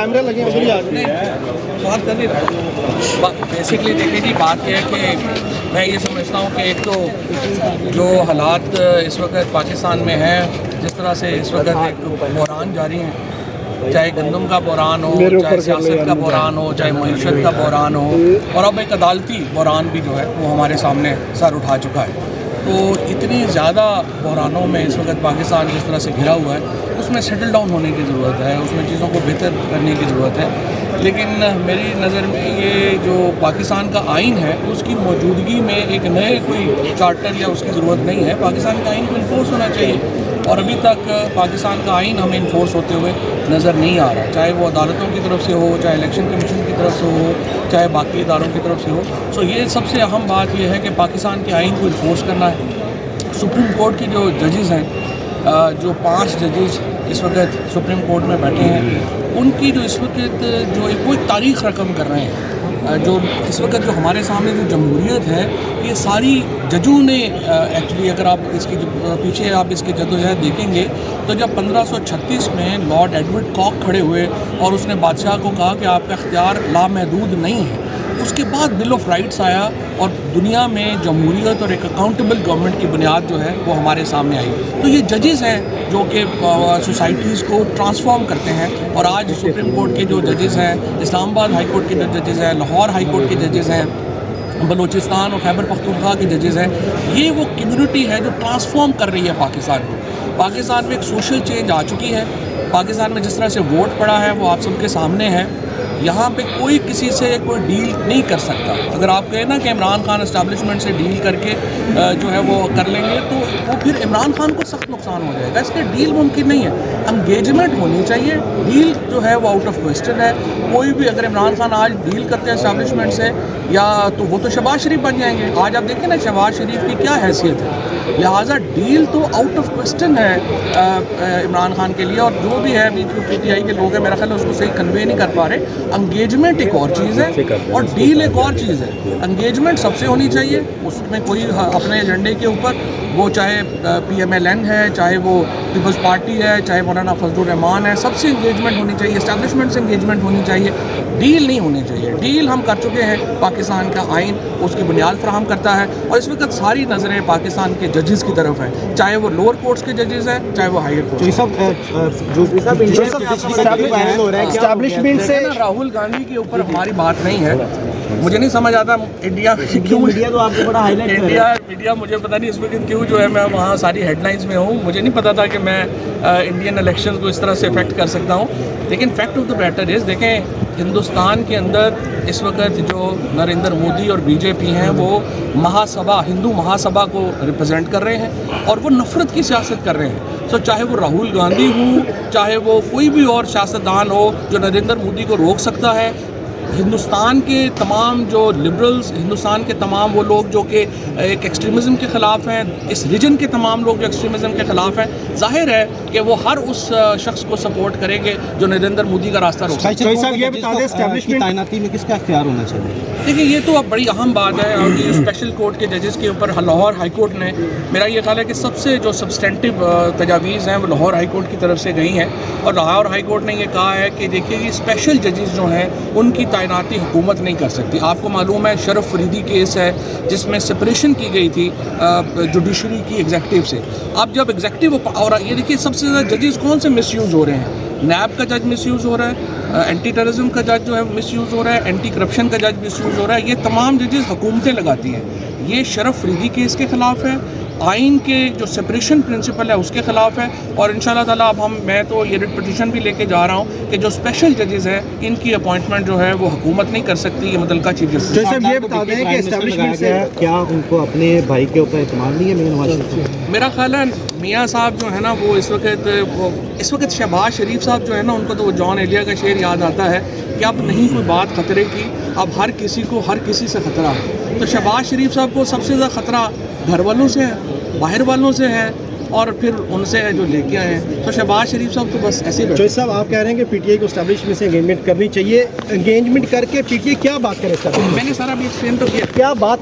कैमरे लगे हैं बात कर नहीं रहा। बेसिकली देखिए जी, बात यह है कि मैं ये समझता हूँ कि एक तो जो हालात इस वक्त पाकिस्तान में है, जिस तरह से इस वक्त एक बहरान जारी है, चाहे गंदम का बहरान हो, चाहे सियासत का बहरान हो, चाहे मईशत का बहरान हो, और अब एक अदालती बहरान भी जो है वो हमारे सामने सर उठा चुका है। तो इतनी ज़्यादा बहरानों में इस वक्त पाकिस्तान जिस तरह से घिरा हुआ है, उसमें सेटल डाउन होने की ज़रूरत है, उसमें चीज़ों को बेहतर करने की ज़रूरत है। लेकिन मेरी नज़र में ये जो पाकिस्तान का आइन है, उसकी मौजूदगी में एक नए कोई चार्टर या उसकी ज़रूरत नहीं है। पाकिस्तान का आइन को इन्फोर्स होना चाहिए, और अभी तक पाकिस्तान का आइन हमें इन्फोर्स होते हुए नज़र नहीं आ रहा, चाहे वो अदालतों की तरफ से हो, चाहे इलेक्शन कमीशन की तरफ से हो, चाहे बाकी इदारों की तरफ से हो। सो ये सबसे अहम बात यह है कि पाकिस्तान के आइन को इन्फोर्स करना है। सुप्रीम कोर्ट की जो जजेस हैं, जो 5 जजेस इस वक्त सुप्रीम कोर्ट में बैठे हैं, उनकी जो इस वक्त जो कोई तारीख़ रकम कर रहे हैं, जो इस वक्त जो हमारे सामने जो जमहूरियत है, ये सारी जजों ने एक्चुअली अगर आप इसकी पीछे आप इसके जदोजहद देखेंगे तो जब 1536 में लॉर्ड एडवर्ड कॉक खड़े हुए और उसने बादशाह को कहा कि आपका इख्तियार लामहदूद नहीं है, उसके बाद बिल ऑफ राइट्स आया और दुनिया में जमहूरियत और एक अकाउंटेबल गवर्नमेंट की बुनियाद जो है वो हमारे सामने आई। तो ये जजेस हैं जो कि सोसाइटीज़ को ट्रांसफॉर्म करते हैं, और आज सुप्रीम कोर्ट के जो जजेस हैं, इस्लामाबाद हाई कोर्ट के जो जजेस हैं, लाहौर हाई कोर्ट के जजेस हैं, बलूचिस्तान और खैबर पख्तूनख्वा के जजेस हैं, ये वो कम्युनिटी है जो ट्रांसफॉर्म कर रही है पाकिस्तान को। पाकिस्तान में एक सोशल चेंज आ चुकी है। पाकिस्तान में जिस तरह से वोट पड़ा है वो आप सबके सामने है। यहाँ पे कोई किसी से कोई डील नहीं कर सकता। अगर आप कहें ना कि इमरान खान एस्टैब्लिशमेंट से डील करके जो है वो कर लेंगे, तो वो फिर इमरान खान को सख्त नुकसान हो जाएगा। इसलिए डील मुमकिन नहीं है, एंगेजमेंट होनी चाहिए। डील जो है वो आउट ऑफ क्वेश्चन है। कोई भी अगर इमरान खान आज डील करते हैं एस्टैब्लिशमेंट से, या तो वो तो शहबाज शरीफ बन जाएंगे। आज आप देखें ना शहबाज शरीफ की क्या हैसियत है, लिहाजा डील तो आउट ऑफ क्वेश्चन है इमरान खान के लिए। और जो भी है अभी जो PTI के लोग हैं, मेरा ख्याल है उसको सही कन्वे नहीं कर पा रहे। एंगेजमेंट एक और चीज़ है और डील एक और चीज़ है। एंगेजमेंट सबसे होनी चाहिए, उसमें कोई अपने एजेंडे के ऊपर, वो चाहे PMLN है, चाहे वो पीपल्स पार्टी है, चाहे मौलाना फजलुर रहमान है, सबसे इंगेजमेंट होनी चाहिए, एस्टैब्लिशमेंट से इंगेजमेंट होनी चाहिए, डील नहीं होनी चाहिए। डील हम कर चुके हैं, पाकिस्तान का आइन उसकी बुनियाद फराहम करता है, और इस वक्त सारी नज़रें पाकिस्तान के जजेस की तरफ हैं, चाहे वो लोअर कोर्ट्स के जजेस हैं, चाहे वो हायर कोर्ट। एस्टैब्लिशमेंट से राहुल गांधी के ऊपर हमारी बात नहीं है। मुझे नहीं समझ आता इंडिया क्यों, मीडिया तो आपको बड़ा हाईलाइट मीडिया मुझे पता नहीं इस वक्त क्यों जो है मैं वहाँ सारी हेडलाइंस में हूँ। मुझे नहीं पता था कि मैं इंडियन इलेक्शन को इस तरह से इफेक्ट कर सकता हूँ। लेकिन fact of the matter is, देखें हिंदुस्तान के अंदर इस वक्त जो नरेंद्र मोदी और BJP हैं, वो महासभा, हिंदू महासभा को रिप्रेजेंट कर रहे हैं, और वो नफ़रत की सियासत कर रहे हैं। सो चाहे वो राहुल गांधी हो, चाहे वो कोई भी और सियासतदान हो जो नरेंद्र मोदी को रोक सकता है, हिंदुस्तान के तमाम जो लिबरल्स, हिंदुस्तान के तमाम वो लोग जो कि एक एक्सट्रीमिज़म के ख़िलाफ़ हैं, इस रीजन के तमाम लोग जो एक्सट्रीमिज़म के ख़िलाफ़ हैं, जाहिर है कि वो हर उस शख्स को सपोर्ट करेंगे जो नरेंद्र मोदी का रास्ता रोक सकता है। ये बता दें एस्टैब्लिशमेंट तैनाती में किसका इख्तियार होना चाहिए? देखिए ये तो अब बड़ी अहम बात है, और ये स्पेशल कोर्ट के जजेस के ऊपर लाहौर हाई कोर्ट ने, मेरा ये ख्याल है कि सबसे जो सब्सटेंटिव तजावीज़ हैं वो लाहौर हाई कोर्ट की तरफ से गई हैं, और लाहौर हाई कोर्ट ने ये कहा है कि देखिए ये स्पेशल जजेस जो हैं उनकी तैनाती हुकूमत नहीं कर सकती। आपको मालूम है शरफ फरीदी केस है जिसमें सेपरेशन की गई थी जुडिशरी की एग्जेक्टिव से। अब जब एग्जेक्टिव, और ये देखिए सबसे ज़्यादा जजेस कौन से मिसयूज़ हो रहे हैं, नैब का जज मिसयूज़ हो रहा है, एंटी टेररिज्म का जज जो है मिसयूज़ हो रहा है, एंटी करप्शन का जज मिसयूज़ हो रहा है। ये तमाम जजेस हुकूमतें लगाती हैं। ये शरफ फरीदी केस के ख़िलाफ़ है, आइन के जो सेपरेशन प्रिंसिपल है उसके ख़िलाफ़ है, और इंशाल्लाह ताला अब मैं तो ये रिट पिटीशन भी लेके जा रहा हूँ कि जो स्पेशल जजेस हैं इनकी अपॉइंटमेंट जो है वो हुकूमत नहीं कर सकती, ये मुतल्लिका चीफ जस्टिस। साहब ये बता दें कि एस्टैब्लिशमेंट से क्या उनको अपने भाई के ऊपर इत्मीनान नहीं है मियां नवाज शरीफ? मेरा ख्याल है मियाँ साहब जो है ना वो इस वक्त शहबाज शरीफ साहब जो है ना, उनको तो वो जॉन एलिया का शेर याद आता है कि अब नहीं कोई बात ख़तरे की, अब हर किसी को हर किसी से ख़तरा है। तो शहबाज शरीफ साहब को सबसे ज़्यादा ख़तरा घर वालों से है, बाहर वालों से है, और फिर उनसे है जो लेके आए हैं। तो शहबाज शरीफ साहब तो बस ऐसे ही। साहब आप कह रहे हैं कि PTI को एस्टैब्लिशमेंट से एंगेजमेंट करनी चाहिए, एंगेजमेंट करके PTI क्या बात करें? मैंने सारा भी एक्सप्लेन तो किया, क्या बात